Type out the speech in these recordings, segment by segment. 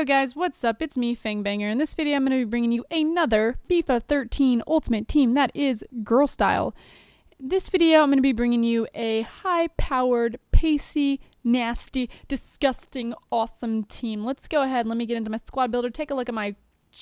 guys, what's up? It's me, Fangbanger. In this video, I'm going to be bringing you another FIFA 13 Ultimate Team that is girl style. In this video, I'm going to be bringing you a high-powered, pacey, nasty, disgusting, awesome team. Let's go ahead and let me get into my squad builder. Take a look at my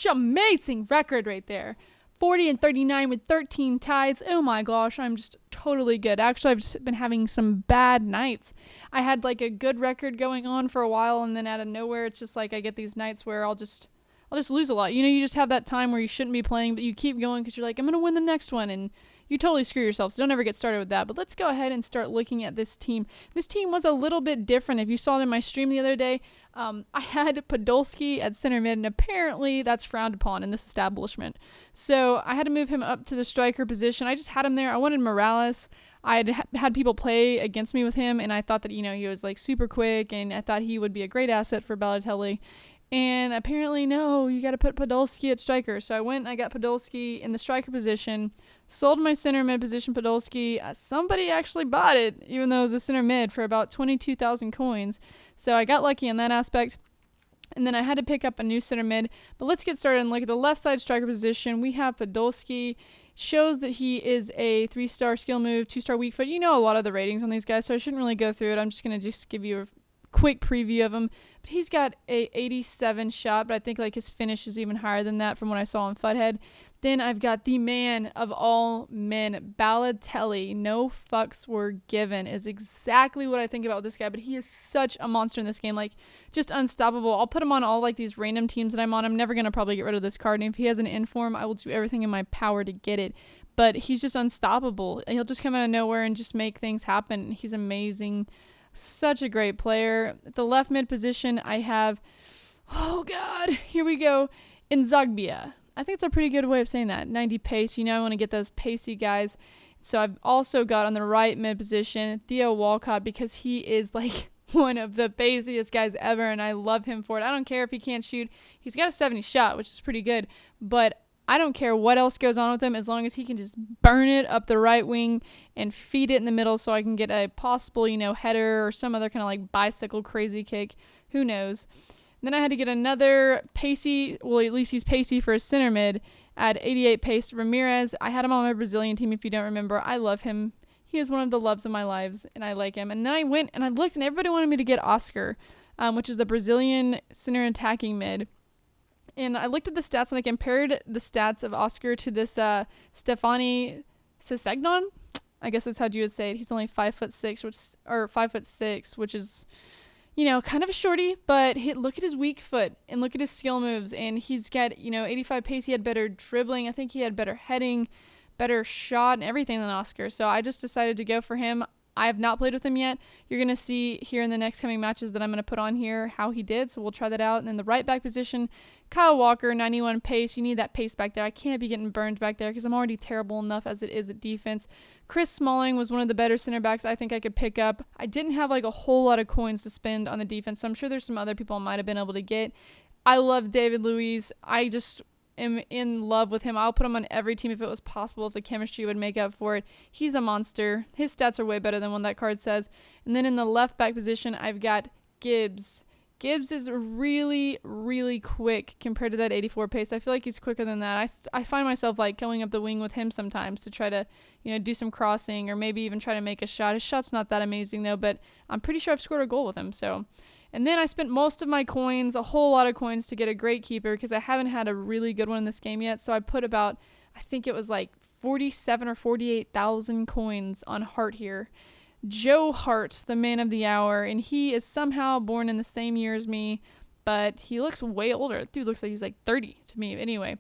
amazing record right there. 40-39 with 13 ties. Oh my gosh, I'm just totally good. Actually, I've just been having some bad nights. I had like a good record going on for a while, and then out of nowhere, it's just like I get these nights where I'll just lose a lot. You know, you just have that time where you shouldn't be playing, but you keep going because you're like, I'm going to win the next one, and you totally screw yourself, so don't ever get started with that. But let's go ahead and start looking at this team. This team was a little bit different. If you saw it in my stream the other day, I had Podolski at center mid, and apparently that's frowned upon in this establishment. So I had to move him up to the striker position. I just had him there. I wanted Morales. I had people play against me with him, and I thought that, you know, he was like super quick, and I thought he would be a great asset for Balotelli. And apparently, no, you got to put Podolski at striker. So I went and I got Podolski in the striker position, sold my center mid position Podolski. Somebody actually bought it, even though it was a center mid, for about 22,000 coins. So I got lucky in that aspect. And then I had to pick up a new center mid. But let's get started and look at the left side striker position. We have Podolski. Shows that he is a 3-star skill move, 2-star weak foot. You know a lot of the ratings on these guys, so I shouldn't really go through it. I'm just going to give you a quick preview of him. But he's got a 87 shot, but I think like his finish is even higher than that from what I saw on Futhead. Then I've got the man of all men, Balotelli. No fucks were given is exactly what I think about this guy, but he is such a monster in this game, like just unstoppable. I'll put him on all like these random teams that I'm on. I'm never going to probably get rid of this card, and if he has an inform, I will do everything in my power to get it. But he's just unstoppable. He'll just come out of nowhere and just make things happen. He's amazing. Such a great player. At the left mid position, I have, oh god, here we go, Inzagbia. I think it's a pretty good way of saying that. 90 pace. You know I want to get those pacey guys. So I've also got on the right mid position Theo Walcott, because he is like one of the paciest guys ever, and I love him for it. I don't care if he can't shoot. He's got a 70 shot, which is pretty good, but I don't care what else goes on with him as long as he can just burn it up the right wing and feed it in the middle so I can get a possible, you know, header or some other kind of like bicycle crazy kick. Who knows? And then I had to get another pacey, well, at least he's pacey for a center mid at 88 pace, Ramirez. I had him on my Brazilian team, if you don't remember. I love him. He is one of the loves of my lives, and I like him. And then I went and I looked, and everybody wanted me to get Oscar, which is the Brazilian center attacking mid. And I looked at the stats, and I compared the stats of Oscar to this Stefani Sesegnon. I guess that's how you would say it. He's only 5'6", which is, you know, kind of a shorty, but look at his weak foot and look at his skill moves. And he's got, you know, 85 pace. He had better dribbling. I think he had better heading, better shot, and everything than Oscar. So I just decided to go for him. I have not played with him yet. You're going to see here in the next coming matches that I'm going to put on here how he did, so we'll try that out. And then the right back position, Kyle Walker, 91 pace. You need that pace back there. I can't be getting burned back there because I'm already terrible enough as it is at defense. Chris Smalling was one of the better center backs I think I could pick up. I didn't have like a whole lot of coins to spend on the defense, so I'm sure there's some other people I might have been able to get. I love David Luiz. I just am in love with him. I'll put him on every team if it was possible, if the chemistry would make up for it. He's a monster. His stats are way better than what that card says. And then in the left back position, I've got Gibbs. Gibbs is really, really quick compared to that 84 pace. I feel like he's quicker than that. I find myself like going up the wing with him sometimes to try to, you know, do some crossing or maybe even try to make a shot. His shot's not that amazing though, but I'm pretty sure I've scored a goal with him. So, and then I spent most of my coins, a whole lot of coins, to get a great keeper because I haven't had a really good one in this game yet. So I put about, I think it was like 47 or 48,000 coins on Hart here. Joe Hart, the man of the hour, and he is somehow born in the same year as me, but he looks way older. Dude looks like he's like 30 to me. Anyway,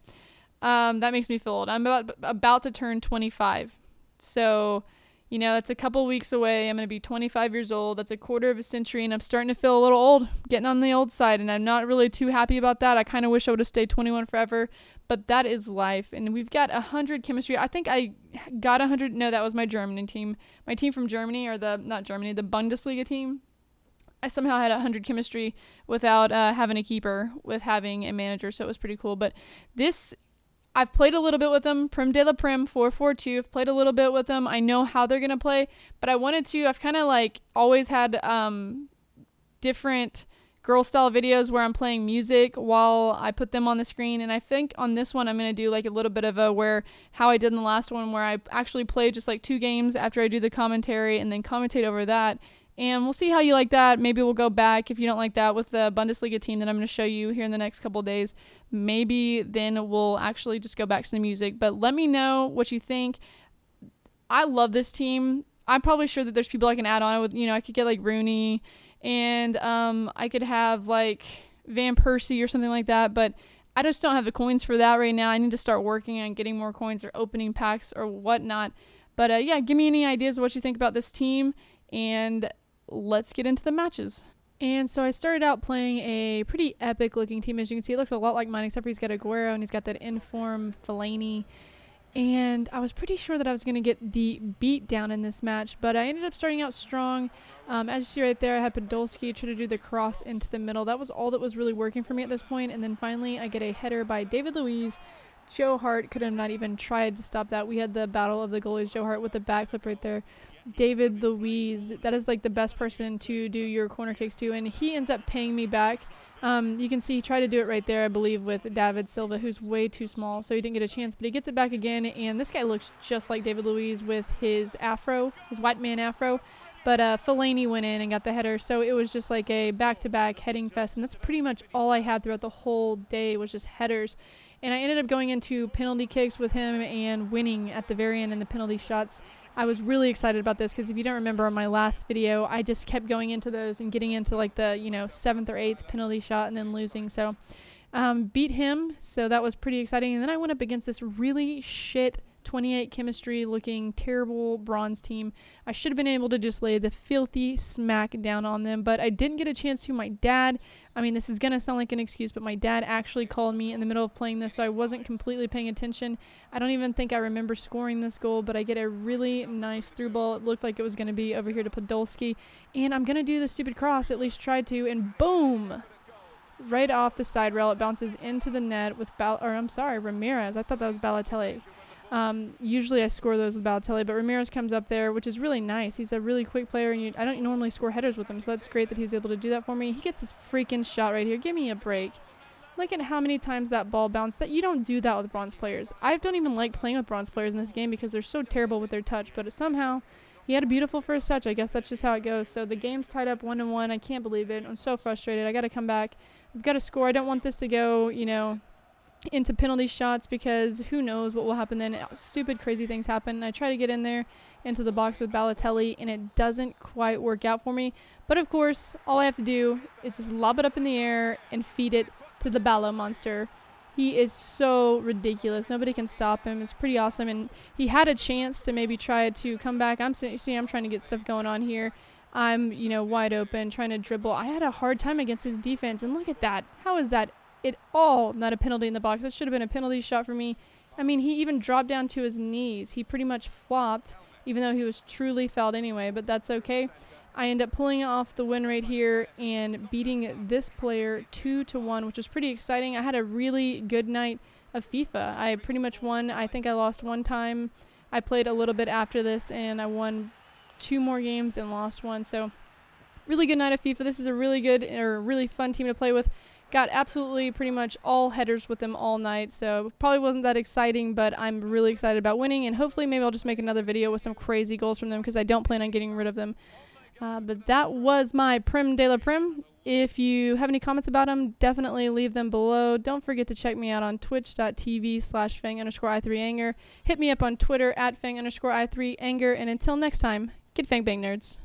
that makes me feel old. I'm about to turn 25. So, you know, that's a couple weeks away. I'm going to be 25 years old. That's a quarter of a century, and I'm starting to feel a little old, getting on the old side, and I'm not really too happy about that. I kind of wish I would have stayed 21 forever, but that is life. And we've got 100 chemistry. I think I got 100. No, that was my German team. My team from Germany, or the Bundesliga team. I somehow had 100 chemistry without having a keeper, with having a manager, so it was pretty cool. But this, I've played a little bit with them. Prem de la Prem 442. I've played a little bit with them. I know how they're going to play, but I wanted to. I've kind of like always had different girl style videos where I'm playing music while I put them on the screen. And I think on this one I'm going to do like a little bit of a how I did in the last one, where I actually play just like 2 games after I do the commentary and then commentate over that. And we'll see how you like that. Maybe we'll go back, if you don't like that, with the Bundesliga team that I'm going to show you here in the next couple of days. Maybe then we'll actually just go back to the music. But let me know what you think. I love this team. I'm probably sure that there's people I can add on with. I could get like Rooney, and I could have like Van Persie or something like that, but I just don't have the coins for that right now. I need to start working on getting more coins or opening packs or whatnot. But yeah, give me any ideas of what you think about this team, and let's get into the matches. And so I started out playing a pretty epic looking team. As you can see, it looks a lot like mine, except for he's got Aguero and he's got that inform Fellaini. And I was pretty sure that I was going to get the beat down in this match, but I ended up starting out strong. As you see right there, I had Podolski try to do the cross into the middle. That was all that was really working for me at this point. And then finally, I get a header by David Luiz. Joe Hart could have not even tried to stop that. We had the battle of the goalies. Joe Hart with the backflip right there. David Luiz, that is like the best person to do your corner kicks to, and he ends up paying me back. You can see he tried to do it right there, I believe, with David Silva, who's way too small, so he didn't get a chance, but he gets it back again, and this guy looks just like David Luiz with his afro, his white man afro, but Fellaini went in and got the header, so it was just like a back-to-back heading fest, and that's pretty much all I had throughout the whole day was just headers, and I ended up going into penalty kicks with him and winning at the very end in the penalty shots. I was really excited about this because if you don't remember on my last video, I just kept going into those and getting into like the 7th or 8th penalty shot and then losing. So beat him, so that was pretty exciting. And then I went up against this really shit 28 chemistry looking terrible bronze team. I should have been able to just lay the filthy smack down on them, but I didn't get a chance to. My dad, I mean, this is going to sound like an excuse, but my dad actually called me in the middle of playing this, so I wasn't completely paying attention. I don't even think I remember scoring this goal, but I get a really nice through ball. It looked like it was going to be over here to Podolski, and I'm going to do the stupid cross, at least try to, and boom! Right off the side rail, it bounces into the net with Ramirez. I thought that was Balotelli. Usually I score those with Balotelli, but Ramirez comes up there, which is really nice. He's a really quick player, and I don't normally score headers with him, so that's great that he's able to do that for me. He gets this freaking shot right here. Give me a break. Look at how many times that ball bounced. That you don't do that with bronze players. I don't even like playing with bronze players in this game because they're so terrible with their touch, but somehow he had a beautiful first touch. I guess that's just how it goes. So the game's tied up 1-1. I can't believe it. I'm so frustrated. I got to come back. I've got to score. I don't want this to go, into penalty shots because who knows what will happen then. Stupid, crazy things happen. I try to get in there into the box with Balotelli, and it doesn't quite work out for me. But, of course, all I have to do is just lob it up in the air and feed it to the Balo monster. He is so ridiculous. Nobody can stop him. It's pretty awesome, and he had a chance to maybe try to come back. I'm trying to get stuff going on here. I'm, wide open, trying to dribble. I had a hard time against his defense, and look at that. How is that at all not a penalty in the box? That should have been a penalty shot for me. I mean, he even dropped down to his knees. He pretty much flopped, even though he was truly fouled anyway, but that's okay. I end up pulling off the win right here and beating this player 2-1, which is pretty exciting. I had a really good night of FIFA. I pretty much won. I think I lost one time. I played a little bit after this, and I won 2 more games and lost one. So really good night of FIFA. This is a really fun team to play with. Got absolutely pretty much all headers with them all night, so probably wasn't that exciting, but I'm really excited about winning, and hopefully maybe I'll just make another video with some crazy goals from them because I don't plan on getting rid of them. But that was my Prem de la Prem. If you have any comments about them, definitely leave them below. Don't forget to check me out on twitch.tv/fang_i3anger. Hit me up on Twitter @fang_i3anger, and until next time, get Fang Bang Nerds.